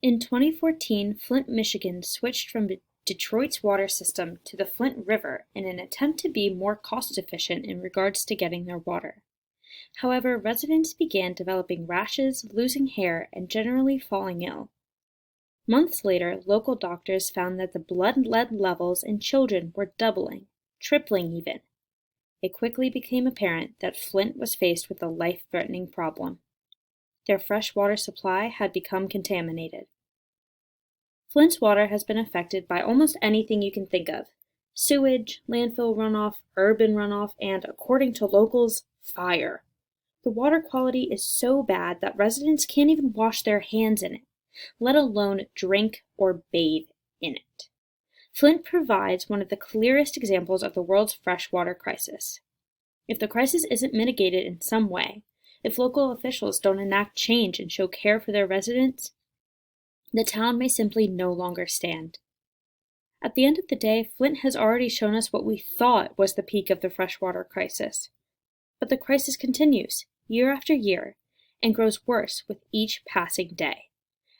In 2014, Flint, Michigan switched from Detroit's water system to the Flint River in an attempt to be more cost-efficient in regards to getting their water. However, residents began developing rashes, losing hair, and generally falling ill. Months later, local doctors found that the blood lead levels in children were doubling, tripling even. It quickly became apparent that Flint was faced with a life-threatening problem. Their fresh water supply had become contaminated. Flint's water has been affected by almost anything you can think of: sewage, landfill runoff, urban runoff, and, according to locals, fire. The water quality is so bad that residents can't even wash their hands in it, let alone drink or bathe in it. Flint provides one of the clearest examples of the world's freshwater crisis. If the crisis isn't mitigated in some way, if local officials don't enact change and show care for their residents, the town may simply no longer stand. At the end of the day, Flint has already shown us what we thought was the peak of the freshwater crisis. But the crisis continues, year after year, and grows worse with each passing day.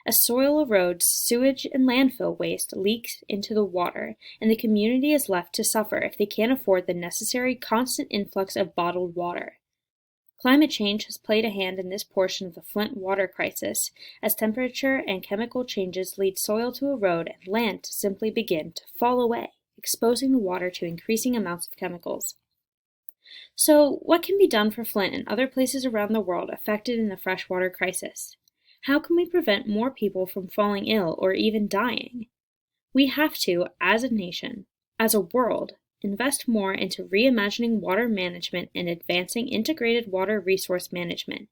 As soil erodes, sewage and landfill waste leaks into the water, and the community is left to suffer if they can't afford the necessary constant influx of bottled water. Climate change has played a hand in this portion of the Flint water crisis, as temperature and chemical changes lead soil to erode and land to simply begin to fall away, exposing the water to increasing amounts of chemicals. So, what can be done for Flint and other places around the world affected in the freshwater crisis? How can we prevent more people from falling ill or even dying? We have to, as a nation, as a world, invest more into reimagining water management and advancing integrated water resource management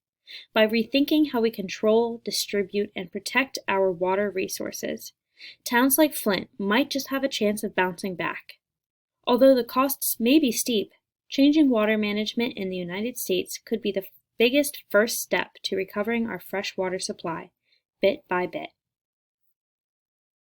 by rethinking how we control, distribute, and protect our water resources. Towns like Flint might just have a chance of bouncing back. Although the costs may be steep, changing water management in the United States could be the biggest first step to recovering our fresh water supply, bit by bit.